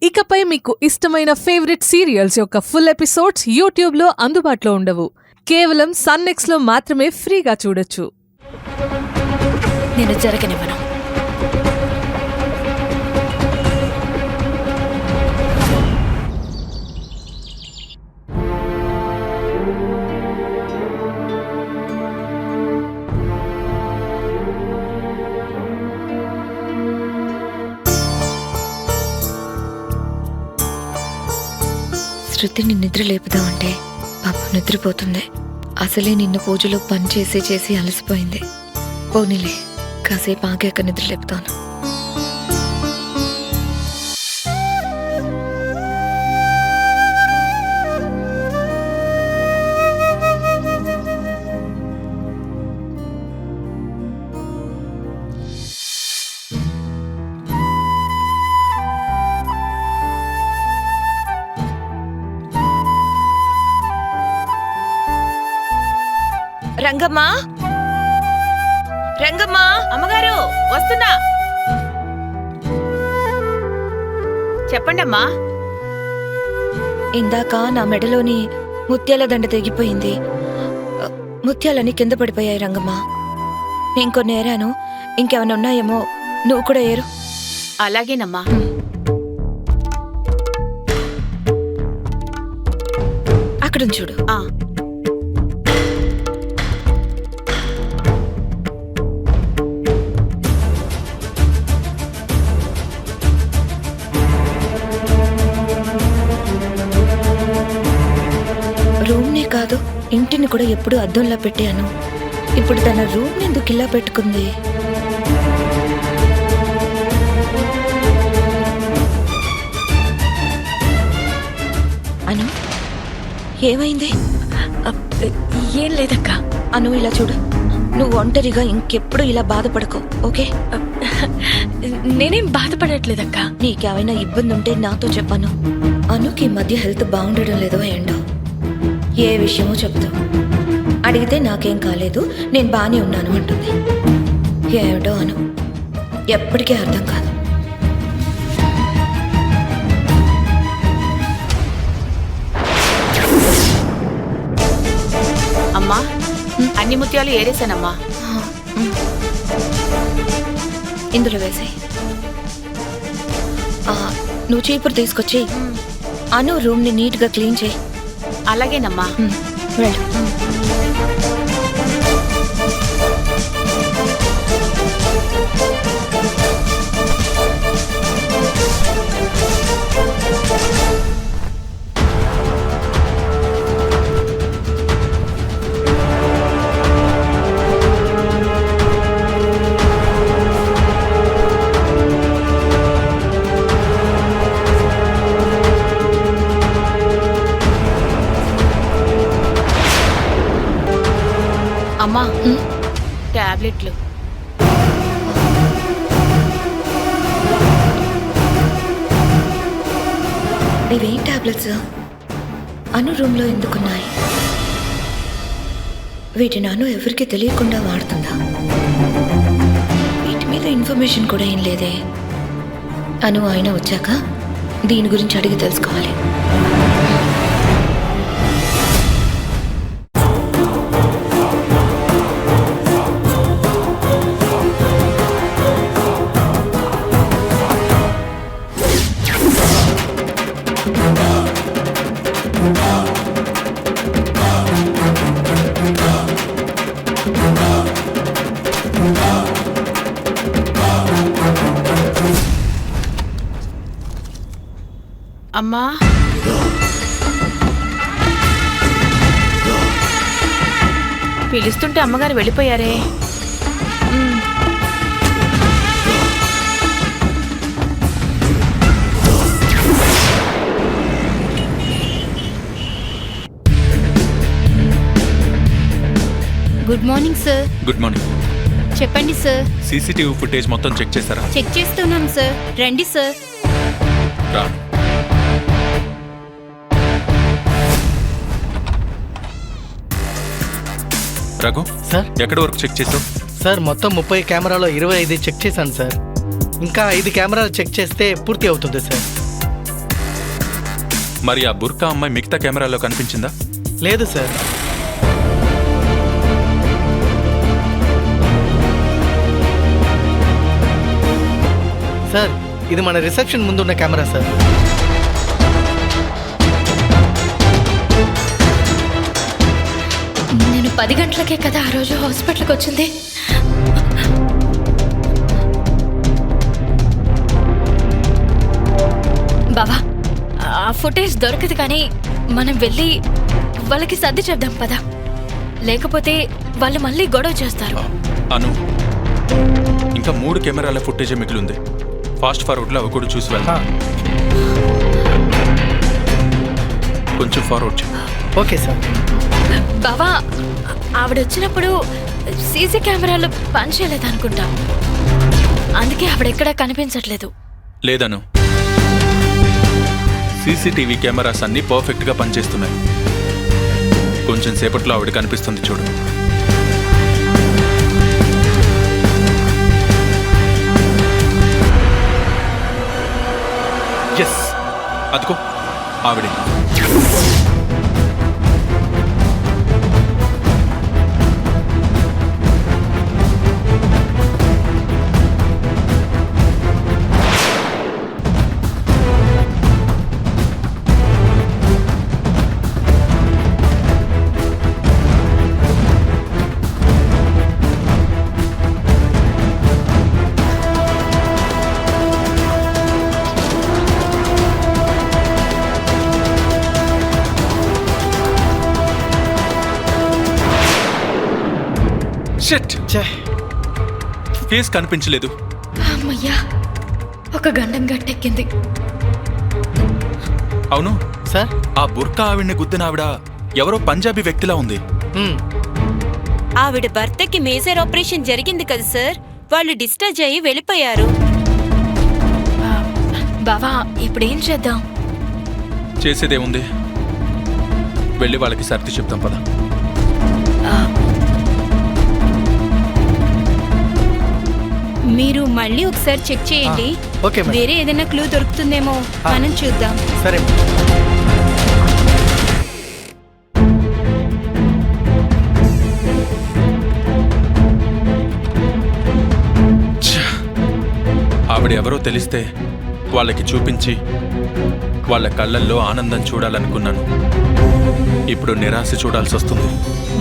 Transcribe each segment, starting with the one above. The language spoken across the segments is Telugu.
ఇకపై మీకు ఇష్టమైన ఫేవరెట్ సీరియల్స్ యొక్క ఫుల్ ఎపిసోడ్స్ యూట్యూబ్లో అందుబాటులో ఉండవు. కేవలం సన్నెక్స్లో మాత్రమే ఫ్రీగా చూడొచ్చు. నేను జరగనివ్వను. శృతిని నిద్ర లేపుదామంటే పాప నిద్రపోతుంది. అసలే నిన్న పూజలో పని చేసి అలసిపోయింది. పోనీలే, కాసేపు ఆగాక నిద్ర లేపుతాను. రంగమ్మా, రంగమ్మా, అమ్మగారు వస్తున్నా. చెప్పండమ్మా. ఇందాక నా మెడలోని ముత్యాల దండ తెగిపోయింది. ముత్యాలని కింద పడిపోయాయి రంగమ్మా. నేను కొన్ని ఏరాను, ఇంకేమైనా ఉన్నాయేమో నువ్వు కూడా ఏరు. అలాగేనమ్మా. అక్కడ చూడు. రూమ్నే కాదు, ఇంటిని కూడా ఎప్పుడు అద్దంలా పెట్టాను. ఇప్పుడు తన రూమ్ ఎందుకు ఇలా పెట్టుకుంది? అను, ఏమైంది? ఏం లేదక్క. అను, ఇలా చూడు. నువ్వు ఒంటరిగా ఇంకెప్పుడు ఇలా బాధపడకు, ఓకే? నేనేం బాధపడట్లేదక్క. నీకేమైనా ఇబ్బంది ఉంటే నాతో చెప్పను. అనుకి మధ్య హెల్త్ బాగుండడం లేదో ఏంటో, ఏ విషయమో చెప్తా. అడిగితే నాకేం కాలేదు, నేను బాగానే ఉన్నాను అంటుంది. ఏమిటో అను, ఎప్పటికీ అర్థం కాదు. అమ్మా, అన్ని ముత్యాలు ఏరేసానమ్మా. ఇందులో వేసాయి. నువ్వు చీపురు తీసుకొచ్చి అను రూమ్ని నీట్గా క్లీన్ చేయి. అలాగేనమ్మా. వెళ్ళు. అమ్మా, టాబ్లెట్లు. ఇవేం టాబ్లెట్స్? అను రూమ్లో ఎందుకున్నాయి? వీటిని అను ఎవరికి తెలియకుండా వాడుతుందా? వీటి మీద ఇన్ఫర్మేషన్ కూడా ఏం లేదే. అను ఆయన వచ్చాక దీని గురించి అడిగి తెలుసుకోవాలి. అమ్మా, పిలుస్తుంటే అమ్మగారు వెళ్ళిపోయారే. Good morning sir. Good morning. చెప్పండి సార్. సీసీటీవీ ఫుటేజ్ మొత్తం చెక్ చేశారా? చెక్ చేస్తున్నాం సార్. రండి సార్. రా. రఘు సార్, ఎక్కడి వరకు చెక్ చేసావు? సార్ మొత్తం 30 కెమెరాలో 25 చెక్ చేశాను సార్. ఇంకా 5 కెమెరాలు చెక్ చేస్తే పూర్తి అవుతుంది సార్. మరి ఆ బుర్కా అమ్మాయి మిగతా కెమెరాలో కనిపించిందా? లేదు సార్. సార్, ఇది మన రిసెప్షన్ ముందున్న కెమెరా సార్. నేను 10 గంటలకే కదా ఆ రోజు హాస్పిటల్కి వచ్చింది. బావా, ఆ ఫుటేజ్ దొరకదు కానీ మనం వెళ్ళి వాళ్ళకి సర్ది చెప్దాం పదా, లేకపోతే వాళ్ళు మళ్ళీ గొడవ చేస్తారు. అను, ఇంకా 3 కెమెరాల ఫుటేజే మిగిలింది. ఫాస్ట్ ఫార్వర్డ్లో అవి కూడా చూసి వెళ్తా. కొంచెం ఫార్వర్డ్ చేయి. Okay sir. బావా, ఆవిడ వచ్చినప్పుడు సీసీ కెమెరాలు పనిచేయలేదు అనుకుంటా, అందుకే ఆవిడెక్కడా కనిపించట్లేదు. లేదను, సీసీటీవీ కెమెరాస్ అన్నీ పర్ఫెక్ట్గా పనిచేస్తున్నాయి. కొంచెం సేపట్లో ఆవిడ కనిపిస్తుంది చూడు. ఎస్, అదిగో ఆవిడే. షిట్, ఫేస్ కనిపించలేదు. అమ్మయ్యా, ఒక గండం గట్టెక్కింది. అవును సార్. ఆ బుర్కా ఆవిడ్ని గుద్దిన ఆవిడ ఎవరో పంజాబీ వ్యక్తిలా ఉంది. ఆవిడ భర్తకి మేజర్ ఆపరేషన్ జరిగింది కదా సార్, వాళ్ళు డిశ్చార్జ్ అయ్యి వెళ్ళిపోయారు. బావా, ఇప్పుడేం చేద్దాం? చేసేదేముంది, వెళ్ళి వాళ్ళకి సర్ది చెప్తాం పద. మీరు మళ్ళీ ఒకసారి చెక్ చేయండి. Okay madam. వేరే ఏదైనా క్లూ దొరుకుతుందేమో మనం చూద్దాం. సరే. ఆవిడ ఎవరో తెలిస్తే వాళ్ళకి చూపించి వాళ్ళ కళ్ళల్లో ఆనందం చూడాలనుకున్నాను. ఇప్పుడు నిరాశ చూడాల్సి వస్తుంది.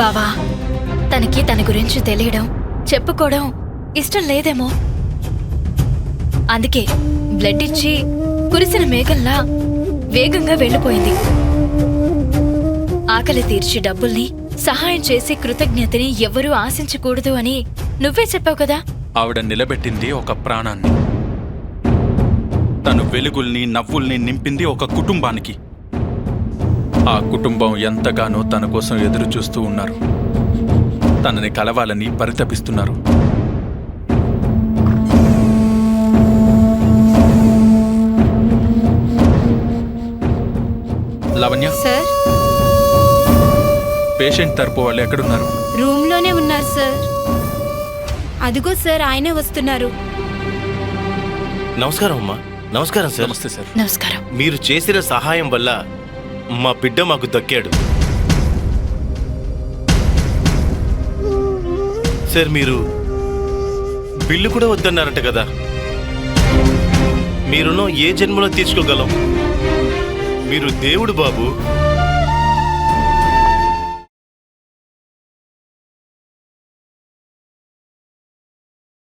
బావా, తనకి తన గురించి తెలియడం, చెప్పుకోవడం ఇష్టం లేదేమో, అందుకే బ్లడ్ ఇచ్చి కురిసిన మేఘంలా వేగంగా వెళ్ళిపోయింది. ఆకలి తీర్చి డబ్బుల్ని, సహాయం చేసే కృతజ్ఞతని ఎవ్వరూ ఆశించకూడదు అని నువ్వే చెప్పావు కదా. ఆవిడ నిలబెట్టింది ఒక ప్రాణాన్ని. తను వెలుగుల్ని, నవ్వుల్ని నింపింది ఒక కుటుంబానికి. ఆ కుటుంబం ఎంతగానో తన కోసం ఎదురు చూస్తూ ఉన్నారు. తనని కలవాలని పరితపిస్తున్నారు. లావణ్య, సార్, పేషెంట్ తరపు వాళ్ళు ఎక్కడున్నారు? రూమ్ లోనే ఉన్నారు సార్. అదిగో సార్, ఆయనే వస్తున్నారు. నమస్కారం అమ్మా. నమస్కారం సార్. నమస్తే సార్. నమస్కారం. మీరు చేసిన సహాయం వల్ల మా బిడ్డ మాకు దక్కాడు సార్. మీరు బిల్లు కూడా వద్దన్నారంట కదా. మీ రుణం ఏ జన్మలో తీర్చుకోగలం? మీరు దేవుడు బాబు.